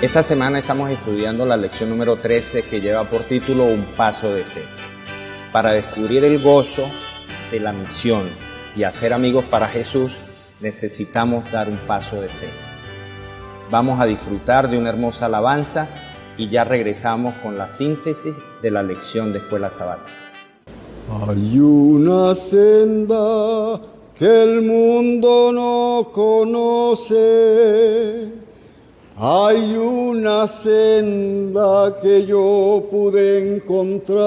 Esta semana estamos estudiando la lección número 13 que lleva por título Un paso de fe. Para descubrir el gozo de la misión y hacer amigos para Jesús, necesitamos dar un paso de fe. Vamos a disfrutar de una hermosa alabanza y ya regresamos con la síntesis de la lección de Escuela Sabática. Hay una senda que el mundo no conoce. Hay una senda que yo pude encontrar.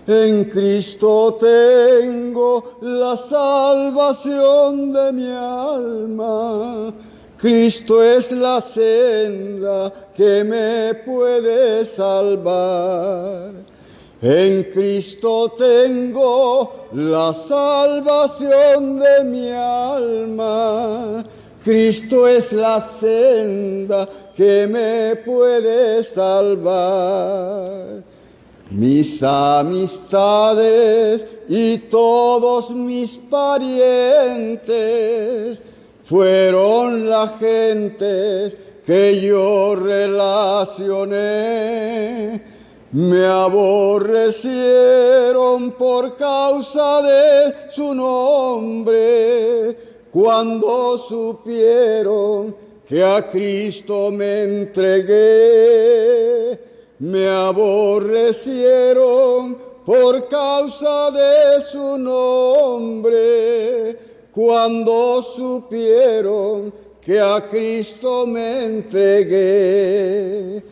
En Cristo tengo la salvación de mi alma. Cristo es la senda que me puede salvar. En Cristo tengo la salvación de mi alma. Cristo es la senda que me puede salvar. Mis amistades y todos mis parientes fueron la gente que yo relacioné. Me aborrecieron por causa de su nombre. Cuando supieron que a Cristo me entregué, me aborrecieron por causa de su nombre. Cuando supieron que a Cristo me entregué.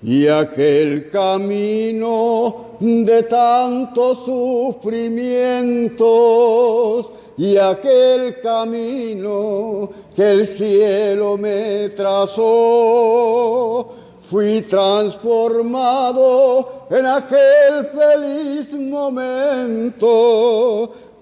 Y aquel camino de tantos sufrimientos, y aquel camino que el cielo me trazó, fui transformado en aquel feliz momento,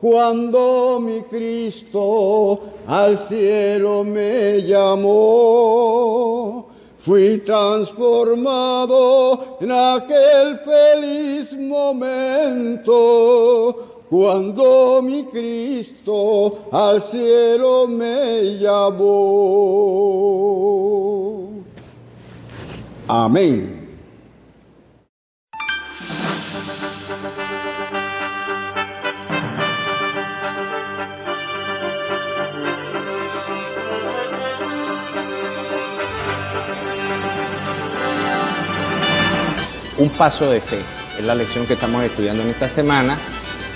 cuando mi Cristo al cielo me llamó. Fui transformado en aquel feliz momento, cuando mi Cristo al cielo me llamó. Amén. Un paso de fe es la lección que estamos estudiando en esta semana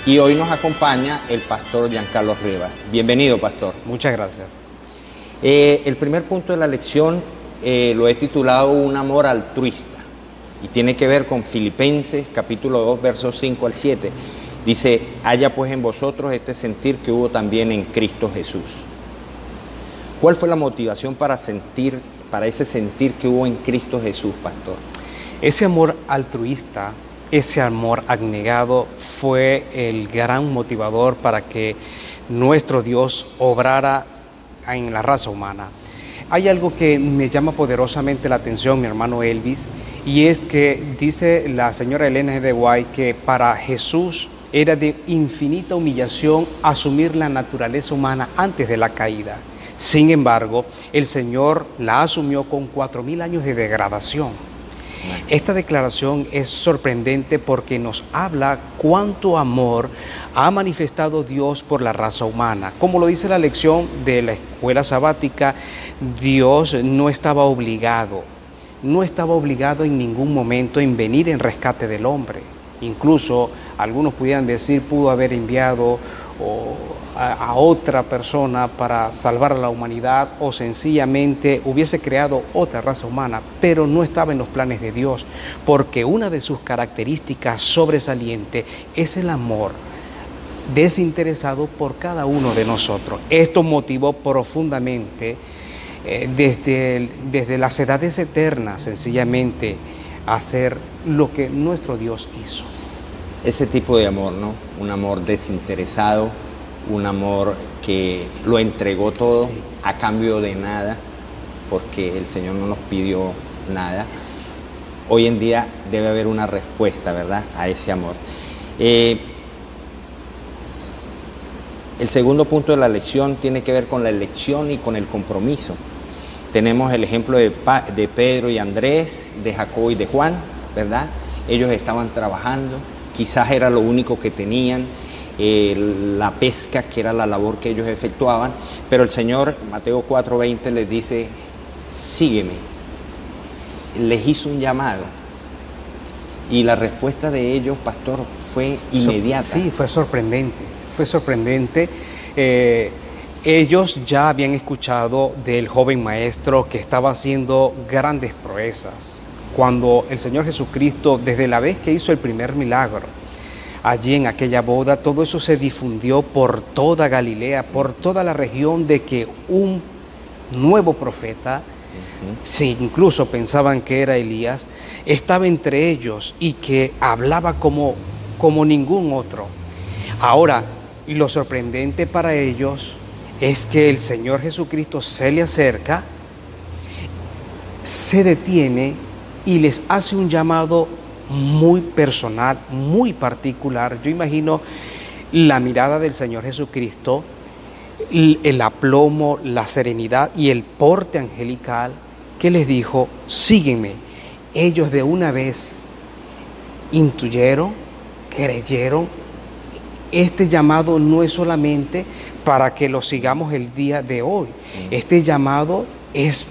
y hoy nos acompaña el pastor Giancarlo Rivas. Bienvenido, pastor. Muchas gracias. El primer punto de la lección lo he titulado Un amor altruista y tiene que ver con Filipenses capítulo 2 versos 5 al 7. Dice, haya pues en vosotros este sentir que hubo también en Cristo Jesús. ¿Cuál fue la motivación para ese sentir que hubo en Cristo Jesús, pastor? Ese amor altruista, ese amor abnegado fue el gran motivador para que nuestro Dios obrara en la raza humana. Hay algo que me llama poderosamente la atención, mi hermano Elvis, y es que dice la señora Elena G. de White que para Jesús era de infinita humillación asumir la naturaleza humana antes de la caída. Sin embargo, el Señor la asumió con 4,000 años de degradación. Esta declaración es sorprendente porque nos habla cuánto amor ha manifestado Dios por la raza humana. Como lo dice la lección de la escuela sabática, Dios no estaba obligado en ningún momento en venir en rescate del hombre. Incluso algunos pudieran decir pudo haber enviado a otra persona para salvar a la humanidad o sencillamente hubiese creado otra raza humana, pero no estaba en los planes de Dios, porque una de sus características sobresalientes es el amor desinteresado por cada uno de nosotros. Esto motivó profundamente desde las edades eternas sencillamente a hacer lo que nuestro Dios hizo. ese tipo de amor, ¿no? Un amor desinteresado, un amor que lo entregó todo Sí. a cambio de nada, porque el Señor no nos pidió nada. Hoy en día debe haber una respuesta, ¿verdad?, a ese amor. El segundo punto de la lección tiene que ver con la elección y con el compromiso. Tenemos el ejemplo de Pedro y Andrés, de Jacobo y de Juan, ¿verdad? Ellos estaban trabajando, quizás era lo único que tenían, la pesca, que era la labor que ellos efectuaban, pero el Señor, Mateo 4:20, les dice, sígueme. Les hizo un llamado y la respuesta de ellos, pastor, fue inmediata. Sí, fue sorprendente. Ellos ya habían escuchado del joven maestro que estaba haciendo grandes proezas. Cuando el Señor Jesucristo, desde la vez que hizo el primer milagro, allí en aquella boda, todo eso se difundió por toda Galilea, por toda la región, de que un nuevo profeta, sí, incluso pensaban que era Elías, estaba entre ellos y que hablaba como ningún otro. Ahora, lo sorprendente para ellos es que el Señor Jesucristo se le acerca, se detiene y les hace un llamado muy personal, muy particular. Yo imagino la mirada del Señor Jesucristo, el aplomo, la serenidad y el porte angelical que les dijo, sígueme. Ellos de una vez intuyeron, creyeron. Este llamado no es solamente para que lo sigamos el día de hoy. Este llamado es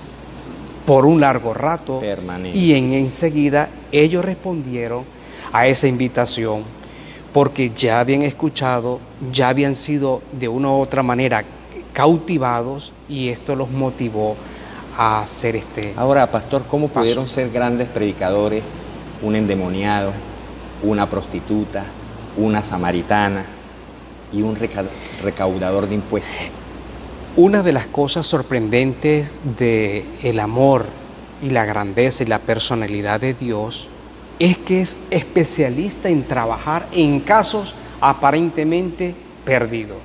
por un largo rato. Permanente. Y enseguida ellos respondieron a esa invitación porque ya habían escuchado, ya habían sido de una u otra manera cautivados y esto los motivó a hacer Ahora, pastor, ¿cómo paso. pudieron ser grandes predicadores un endemoniado, una prostituta, una samaritana y un recaudador de impuestos? Una de las cosas sorprendentes del amor y la grandeza y la personalidad de Dios es que es especialista en trabajar en casos aparentemente perdidos.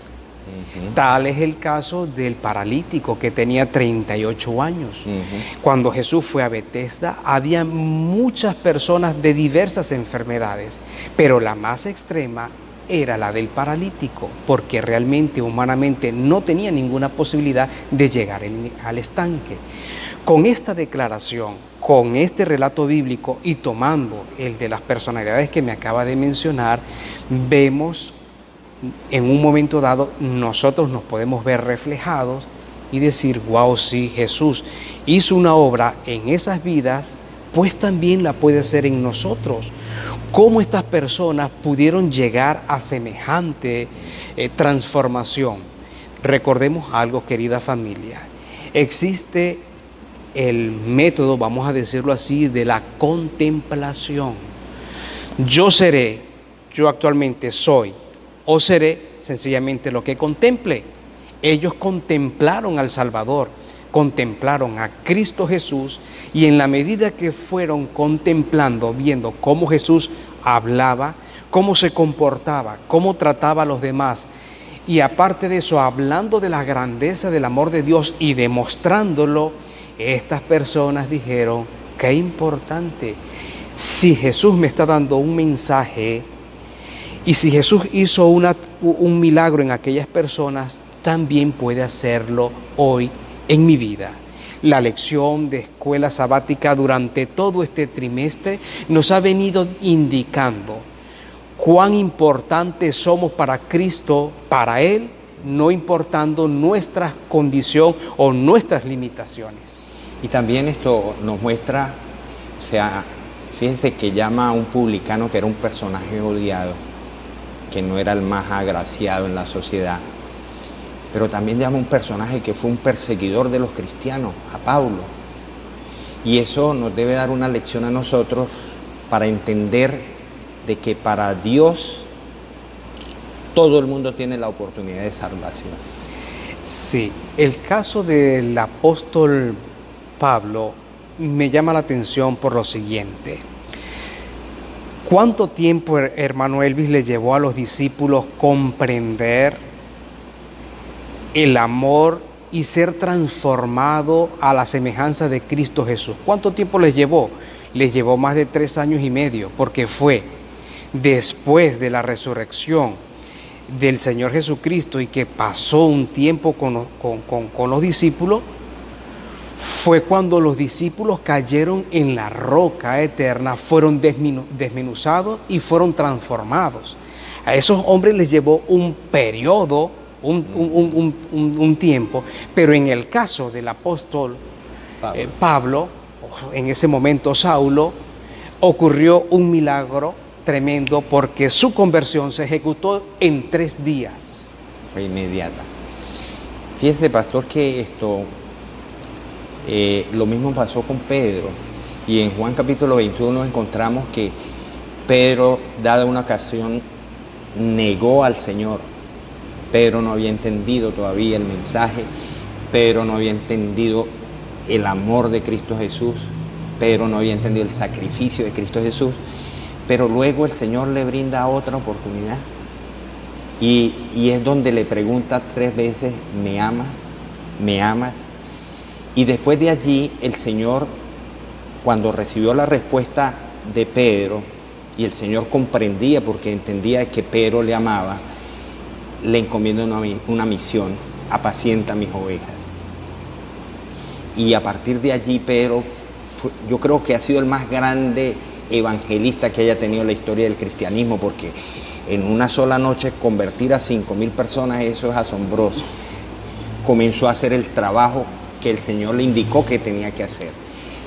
Tal es el caso del paralítico que tenía 38 años. Cuando Jesús fue a Betesda, había muchas personas de diversas enfermedades, pero la más extrema era la del paralítico, porque realmente, humanamente, no tenía ninguna posibilidad de llegar al estanque. Con esta declaración, con este relato bíblico y tomando el de las personalidades que me acaba de mencionar, vemos en un momento dado, nosotros nos podemos ver reflejados y decir, wow, sí, Jesús hizo una obra en esas vidas, pues también la puede hacer en nosotros. ¿Cómo estas personas pudieron llegar a semejante transformación? Recordemos algo, querida familia. Existe el método, vamos a decirlo así, de la contemplación. Yo actualmente soy o seré sencillamente lo que contemple. Ellos contemplaron al Salvador, contemplaron a Cristo Jesús, y en la medida que fueron contemplando, viendo cómo Jesús hablaba, cómo se comportaba, cómo trataba a los demás, y aparte de eso, hablando de la grandeza del amor de Dios y demostrándolo, estas personas dijeron, qué importante, si Jesús me está dando un mensaje, y si Jesús hizo un milagro en aquellas personas, también puede hacerlo hoy en mi vida. La lección de escuela sabática durante todo este trimestre nos ha venido indicando cuán importantes somos para Cristo, para Él, no importando nuestra condición o nuestras limitaciones. Y también esto nos muestra, o sea, fíjense que llama a un publicano que era un personaje odiado, que no era el más agraciado en la sociedad, pero también llama a un personaje que fue un perseguidor de los cristianos, a Pablo. Y eso nos debe dar una lección a nosotros para entender de que para Dios todo el mundo tiene la oportunidad de salvación. Sí, el caso del apóstol Pablo me llama la atención por lo siguiente. ¿Cuánto tiempo, hermano Elvis, le llevó a los discípulos comprender el amor y ser transformado a la semejanza de Cristo Jesús? ¿Cuánto tiempo les llevó? Les llevó más de 3 años y medio, porque fue después de la resurrección del Señor Jesucristo y que pasó un tiempo con los discípulos, fue cuando los discípulos cayeron en la roca eterna, fueron desmenuzados y fueron transformados. A esos hombres les llevó un periodo, un tiempo, pero en el caso del apóstol Pablo, en ese momento Saulo, ocurrió un milagro tremendo porque su conversión se ejecutó en 3 días. Fue inmediata. Fíjese, pastor, que lo mismo pasó con Pedro, y en Juan capítulo 21 encontramos que Pedro, dada una ocasión, negó al Señor. Pedro no había entendido todavía el mensaje, Pedro no había entendido el amor de Cristo Jesús, Pedro no había entendido el sacrificio de Cristo Jesús, pero luego el Señor le brinda otra oportunidad, y es donde le pregunta 3 veces: ¿me amas? ¿Me amas? Y después de allí, el Señor, cuando recibió la respuesta de Pedro, y el Señor comprendía porque entendía que Pedro le amaba, le encomienda una misión: apacienta mis ovejas. Y a partir de allí, Pedro, yo creo que ha sido el más grande evangelista que haya tenido la historia del cristianismo, porque en una sola noche convertir a 5,000 personas, eso es asombroso. Comenzó a hacer el trabajo que el Señor le indicó que tenía que hacer.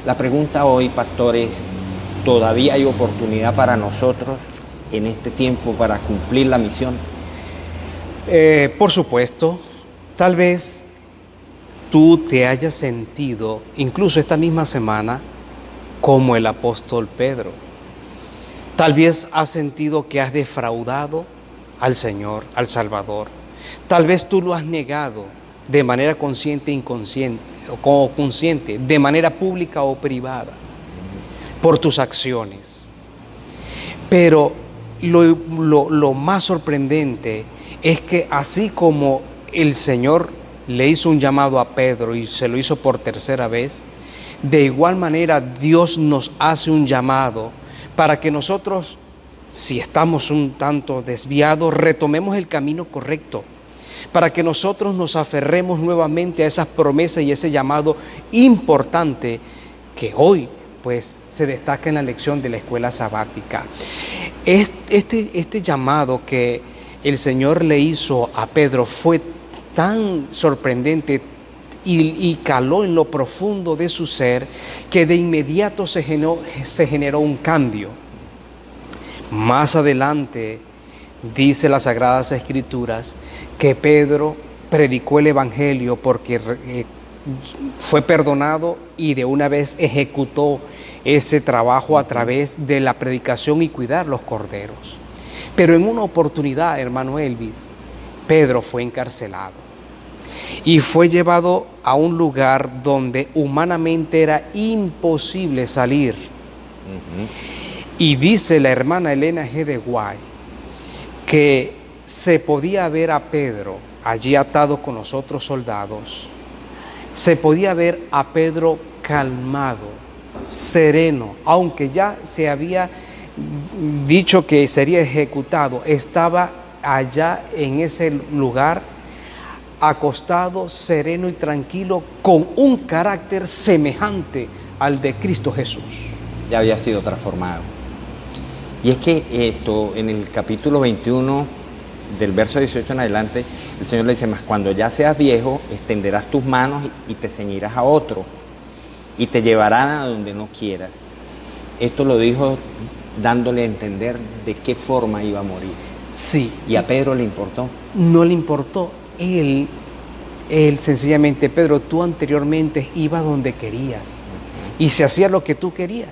La pregunta hoy, pastor, es: ¿todavía hay oportunidad para nosotros en este tiempo para cumplir la misión? Por supuesto. Tal vez tú te hayas sentido, incluso esta misma semana, como el apóstol Pedro. Tal vez has sentido que has defraudado al Señor, al Salvador. Tal vez tú lo has negado de manera consciente e inconsciente, o consciente, de manera pública o privada, por tus acciones. Pero lo más sorprendente es que así como el Señor le hizo un llamado a Pedro y se lo hizo por 3.ª vez, de igual manera Dios nos hace un llamado para que nosotros, si estamos un tanto desviados, retomemos el camino correcto, para que nosotros nos aferremos nuevamente a esas promesas y ese llamado importante que hoy pues se destaca en la lección de la escuela sabática. Este llamado que el Señor le hizo a Pedro fue tan sorprendente y caló en lo profundo de su ser, que de inmediato se generó un cambio. Más adelante dice las Sagradas Escrituras que Pedro predicó el Evangelio porque fue perdonado y de una vez ejecutó ese trabajo a través de la predicación y cuidar los corderos. Pero en una oportunidad, hermano Elvis, Pedro fue encarcelado y fue llevado a un lugar donde humanamente era imposible salir. Y dice la hermana Elena G. de White que se podía ver a Pedro allí atado con los otros soldados, se podía ver a Pedro calmado, sereno, aunque ya se había dicho que sería ejecutado, estaba allá en ese lugar acostado, sereno y tranquilo, con un carácter semejante al de Cristo Jesús. Ya había sido transformado. Y es que en el capítulo 21, del verso 18 en adelante, el Señor le dice: mas cuando ya seas viejo, extenderás tus manos y te ceñirás a otro, y te llevarán a donde no quieras. Esto lo dijo dándole a entender de qué forma iba a morir. Sí. ¿Y a Pedro le importó? No le importó. Él sencillamente: Pedro, tú anteriormente ibas donde querías y se hacía lo que tú querías,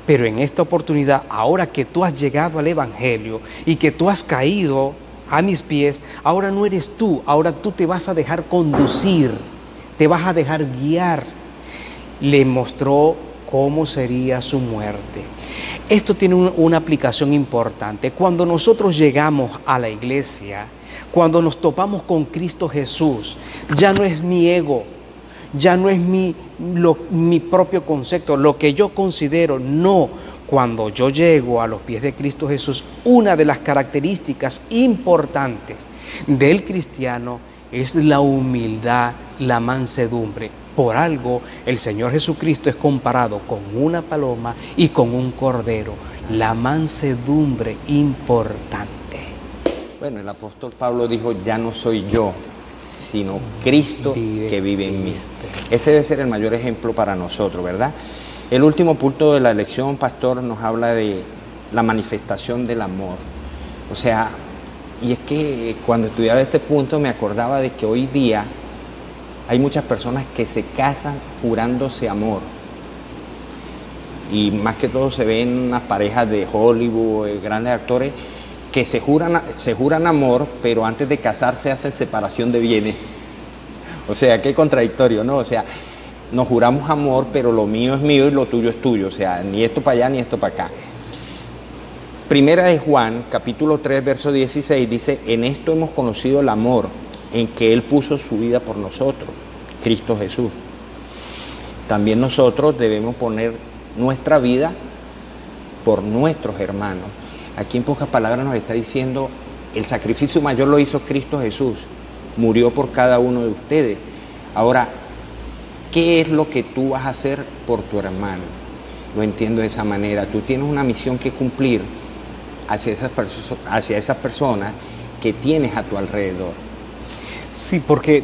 pero en esta oportunidad, ahora que tú has llegado al Evangelio y que tú has caído a mis pies, ahora no eres tú, ahora tú te vas a dejar conducir, te vas a dejar guiar. Le mostró cómo sería su muerte. Esto tiene una aplicación importante. Cuando nosotros llegamos a la iglesia, cuando nos topamos con Cristo Jesús, ya no es mi ego, ya no es mi propio concepto, lo que yo considero, no. Cuando yo llego a los pies de Cristo Jesús, una de las características importantes del cristiano es la humildad, la mansedumbre. Por algo, el Señor Jesucristo es comparado con una paloma y con un cordero. La mansedumbre importante. Bueno, el apóstol Pablo dijo, ya no soy yo, sino Cristo que vive en mí. Ese debe ser el mayor ejemplo para nosotros, ¿verdad? El último punto de la lección, pastor, nos habla de la manifestación del amor. O sea, y es que cuando estudiaba este punto me acordaba de que hoy día hay muchas personas que se casan jurándose amor. Y más que todo se ven unas parejas de Hollywood, grandes actores, que se juran amor, pero antes de casarse hacen separación de bienes. O sea, qué contradictorio, ¿no? O sea, nos juramos amor, pero lo mío es mío y lo tuyo es tuyo. O sea, ni esto para allá ni esto para acá. Primera de Juan, capítulo 3, verso 16, dice, en esto hemos conocido el amor, en que Él puso su vida por nosotros, Cristo Jesús. También nosotros debemos poner nuestra vida por nuestros hermanos. Aquí en pocas palabras nos está diciendo, el sacrificio mayor lo hizo Cristo Jesús, murió por cada uno de ustedes. Ahora, ¿qué es lo que tú vas a hacer por tu hermano? Lo entiendo de esa manera. Tú tienes una misión que cumplir hacia esas personas que tienes a tu alrededor. Sí, porque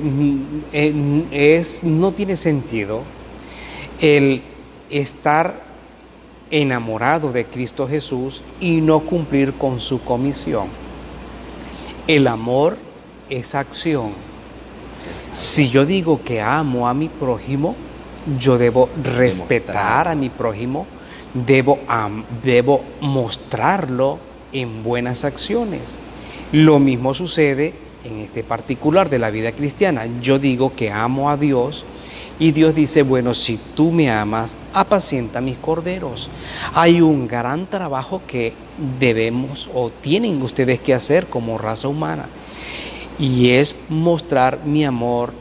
no tiene sentido el estar enamorado de Cristo Jesús y no cumplir con su comisión. El amor es acción. Si yo digo que amo a mi prójimo, yo debo respetar a mi prójimo, debo mostrarlo en buenas acciones. Lo mismo sucede en este particular de la vida cristiana. Yo digo que amo a Dios y Dios dice, bueno, si tú me amas, apacienta mis corderos. Hay un gran trabajo que debemos o tienen ustedes que hacer como raza humana, y es mostrar mi amor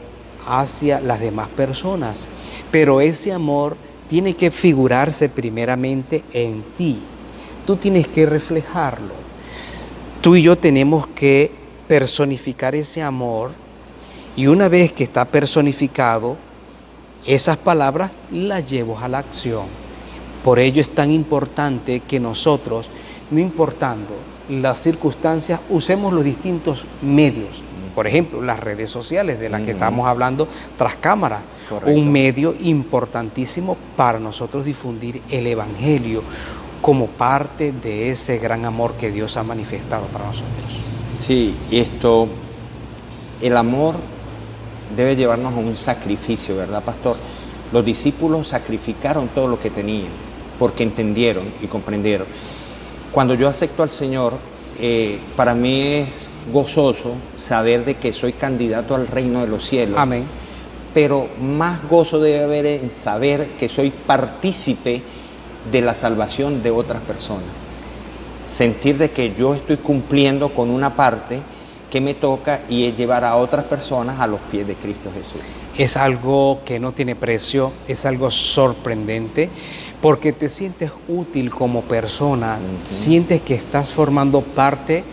hacia las demás personas. Pero ese amor tiene que figurarse primeramente en ti. Tú tienes que reflejarlo. Tú y yo tenemos que personificar ese amor, y una vez que está personificado, esas palabras las llevo a la acción. Por ello es tan importante que nosotros, no importando las circunstancias, usemos los distintos medios. Por ejemplo, las redes sociales de las que estamos hablando tras cámaras. Correcto. Un medio importantísimo para nosotros difundir el Evangelio como parte de ese gran amor que Dios ha manifestado para nosotros. Sí, el amor debe llevarnos a un sacrificio, ¿verdad, pastor? Los discípulos sacrificaron todo lo que tenían porque entendieron y comprendieron. Cuando yo acepto al Señor, para mí es gozoso saber de que soy candidato al reino de los cielos. Amén. Pero más gozo debe haber en saber que soy partícipe de la salvación de otras personas. Sentir de que yo estoy cumpliendo con una parte que me toca, y es llevar a otras personas a los pies de Cristo Jesús. Es algo que no tiene precio, es algo sorprendente, porque te sientes útil como persona, sientes que estás formando parte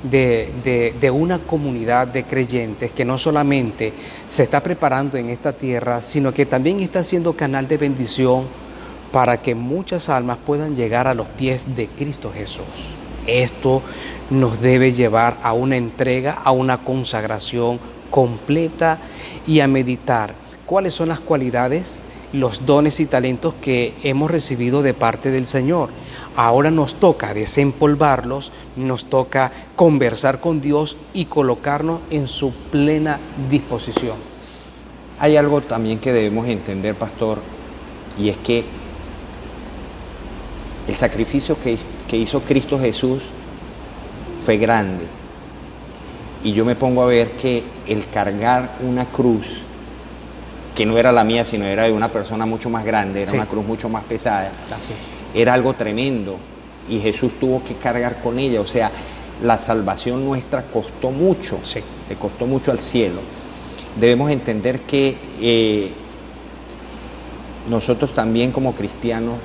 de una comunidad de creyentes que no solamente se está preparando en esta tierra, sino que también está siendo canal de bendición para que muchas almas puedan llegar a los pies de Cristo Jesús. Esto nos debe llevar a una entrega, a una consagración completa y a meditar cuáles son las cualidades, los dones y talentos que hemos recibido de parte del Señor. Ahora nos toca desempolvarlos, nos toca conversar con Dios y colocarnos en su plena disposición. Hay algo también que debemos entender, pastor, y es que el sacrificio que hizo Cristo Jesús fue grande. Y yo me pongo a ver que el cargar una cruz, que no era la mía, sino era de una persona mucho más grande, era una cruz mucho más pesada, era algo tremendo. y Jesús tuvo que cargar con ella. O sea, la salvación nuestra costó mucho, Sí. le costó mucho al cielo. Debemos entender que nosotros también como cristianos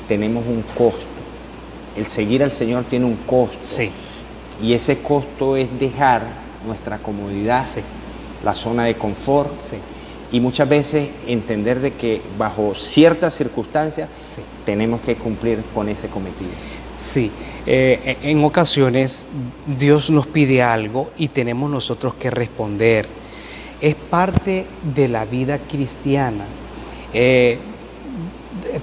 tenemos un costo. El seguir al Señor tiene un costo. Sí. Y ese costo es dejar nuestra comodidad, Sí. la zona de confort, Sí. y muchas veces entender de que bajo ciertas circunstancias Sí. tenemos que cumplir con ese cometido. Sí, en ocasiones Dios nos pide algo y tenemos nosotros que responder. Es parte de la vida cristiana.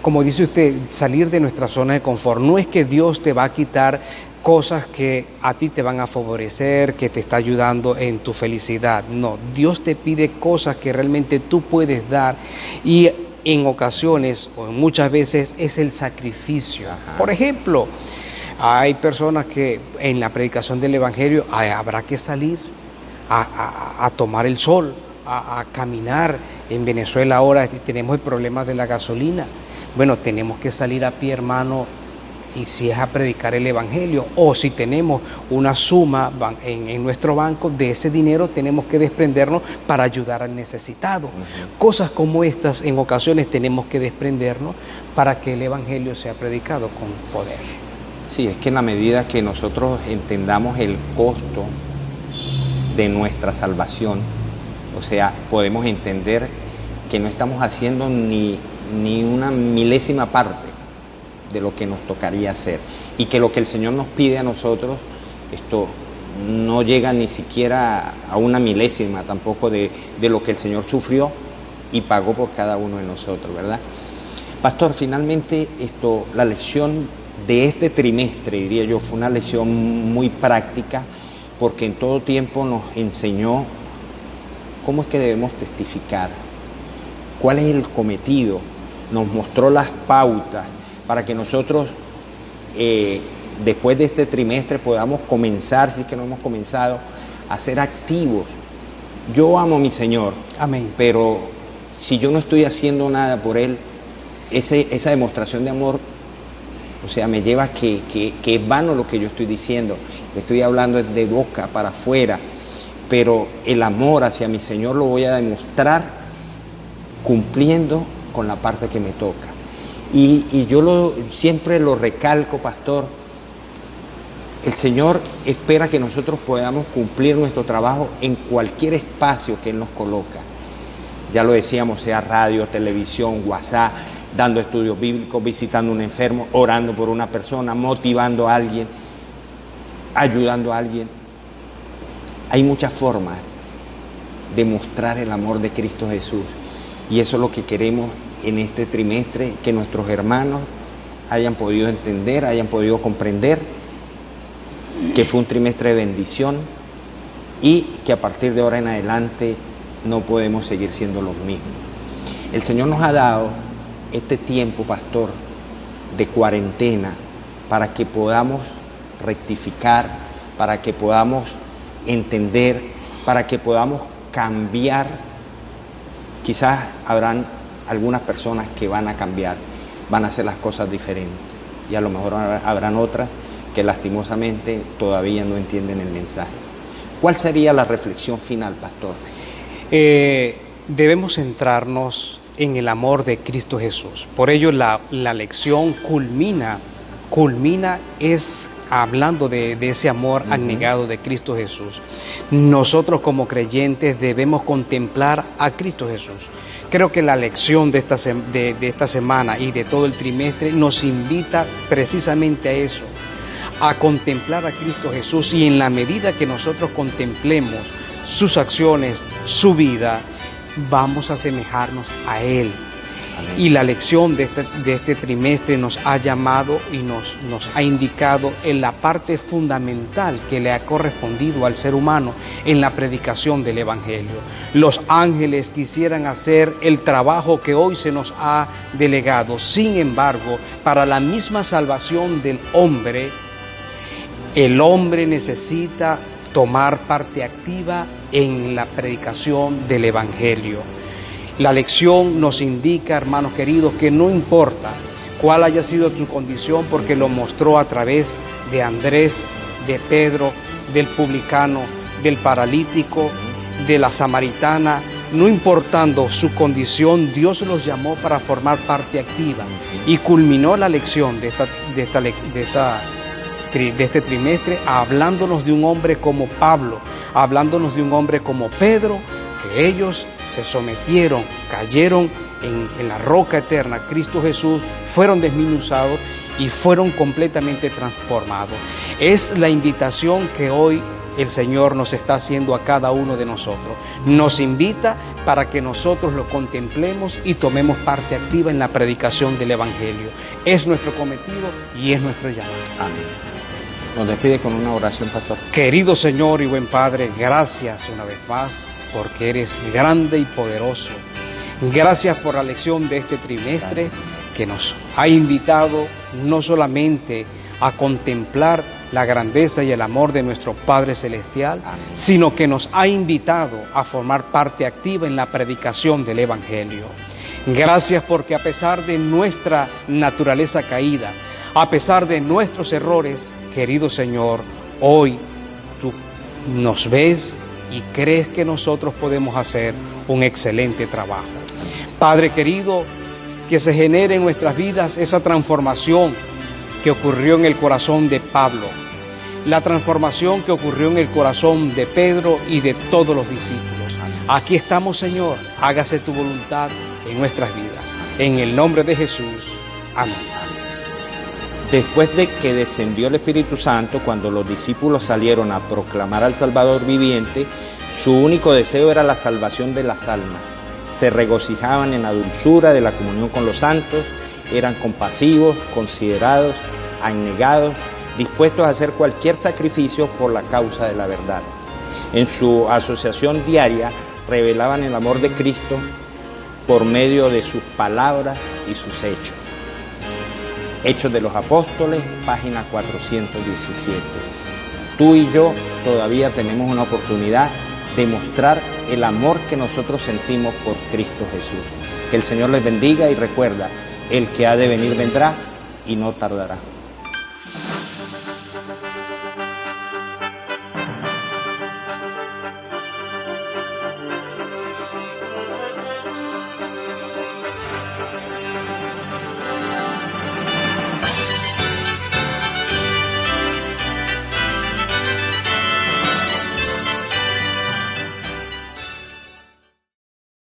Como dice usted, salir de nuestra zona de confort. No es que Dios te va a quitar cosas que a ti te van a favorecer, que te está ayudando en tu felicidad. No, Dios te pide cosas que realmente tú puedes dar, y en ocasiones o muchas veces es el sacrificio. Ajá. Por ejemplo, hay personas que en la predicación del Evangelio habrá que salir a tomar el sol, a caminar. En Venezuela ahora tenemos el problema de la gasolina. Bueno, tenemos que salir a pie, hermano, y si es a predicar el Evangelio, o si tenemos una suma en nuestro banco, de ese dinero tenemos que desprendernos para ayudar al necesitado. Cosas como estas en ocasiones tenemos que desprendernos para que el Evangelio sea predicado con poder. Sí, es que en la medida que nosotros entendamos el costo de nuestra salvación, o sea, podemos entender que no estamos haciendo ni una milésima parte de lo que nos tocaría hacer, y que lo que el Señor nos pide a nosotros, esto no llega ni siquiera a una milésima tampoco de lo que el Señor sufrió y pagó por cada uno de nosotros, ¿verdad? Pastor, finalmente la lección de este trimestre, diría yo, fue una lección muy práctica, porque en todo tiempo nos enseñó cómo es que debemos testificar, cuál es el cometido, nos mostró las pautas para que nosotros después de este trimestre podamos comenzar, si es que no hemos comenzado, a ser activos. Yo amo a mi Señor, Amén. pero si yo no estoy haciendo nada por Él, esa demostración de amor, o sea, me lleva a que es vano lo que yo estoy diciendo. Estoy hablando de boca para afuera, pero el amor hacia mi Señor lo voy a demostrar cumpliendo con la parte que me toca. Y yo siempre lo recalco, pastor, el Señor espera que nosotros podamos cumplir nuestro trabajo en cualquier espacio que Él nos coloca. Ya lo decíamos, sea radio, televisión, WhatsApp, dando estudios bíblicos, visitando a un enfermo, orando por una persona, motivando a alguien, ayudando a alguien. Hay muchas formas de mostrar el amor de Cristo Jesús, y eso es lo que queremos en este trimestre, que nuestros hermanos hayan podido entender, hayan podido comprender que fue un trimestre de bendición, y que a partir de ahora en adelante no podemos seguir siendo los mismos. El Señor nos ha dado este tiempo, pastor, de cuarentena, para que podamos rectificar, para que podamos entender, para que podamos cambiar. Quizás habrán algunas personas que van a cambiar, van a hacer las cosas diferentes, y a lo mejor habrán otras que lastimosamente todavía no entienden el mensaje. ¿Cuál sería la reflexión final, pastor? Debemos centrarnos en el amor de Cristo Jesús. Por ello la lección culmina es hablando de ese amor abnegado de Cristo Jesús. Nosotros como creyentes debemos contemplar a Cristo Jesús. Creo que la lección de esta semana y de todo el trimestre nos invita precisamente a eso, a contemplar a Cristo Jesús, y en la medida que nosotros contemplemos sus acciones, su vida, vamos a asemejarnos a Él. Amén. Y la lección de este trimestre nos ha llamado y nos ha indicado en la parte fundamental que le ha correspondido al ser humano en la predicación del Evangelio. Los ángeles quisieran hacer el trabajo que hoy se nos ha delegado. Sin embargo, para la misma salvación del hombre, el hombre necesita tomar parte activa en la predicación del Evangelio. La lección nos indica, hermanos queridos, que no importa cuál haya sido tu condición, porque lo mostró a través de Andrés, de Pedro, del publicano, del paralítico, de la samaritana. No importando su condición, Dios los llamó para formar parte activa, y culminó la lección de este trimestre hablándonos de un hombre como Pablo, hablándonos de un hombre como Pedro, que ellos se sometieron, cayeron en la roca eterna, Cristo Jesús, fueron desmenuzados y fueron completamente transformados. Es la invitación que hoy el Señor nos está haciendo a cada uno de nosotros. Nos invita para que nosotros lo contemplemos y tomemos parte activa en la predicación del Evangelio. Es nuestro cometido y es nuestro llamado. Amén. Nos despide con una oración, pastor. Querido Señor y buen Padre, gracias una vez más, porque eres grande y poderoso. Gracias por la lección de este trimestre, que nos ha invitado no solamente a contemplar la grandeza y el amor de nuestro Padre Celestial, sino que nos ha invitado a formar parte activa en la predicación del Evangelio. Gracias porque a pesar de nuestra naturaleza caída, a pesar de nuestros errores, querido Señor, hoy tú nos ves y crees que nosotros podemos hacer un excelente trabajo. Padre querido, que se genere en nuestras vidas esa transformación que ocurrió en el corazón de Pablo, la transformación que ocurrió en el corazón de Pedro y de todos los discípulos. Aquí estamos, Señor, hágase tu voluntad en nuestras vidas. En el nombre de Jesús. Amén. Después de que descendió el Espíritu Santo, cuando los discípulos salieron a proclamar al Salvador viviente, su único deseo era la salvación de las almas. Se regocijaban en la dulzura de la comunión con los santos, eran compasivos, considerados, abnegados, dispuestos a hacer cualquier sacrificio por la causa de la verdad. En su asociación diaria revelaban el amor de Cristo por medio de sus palabras y sus hechos. Hechos de los Apóstoles, página 417. Tú y yo todavía tenemos una oportunidad de mostrar el amor que nosotros sentimos por Cristo Jesús. Que el Señor les bendiga y recuerda, el que ha de venir vendrá y no tardará.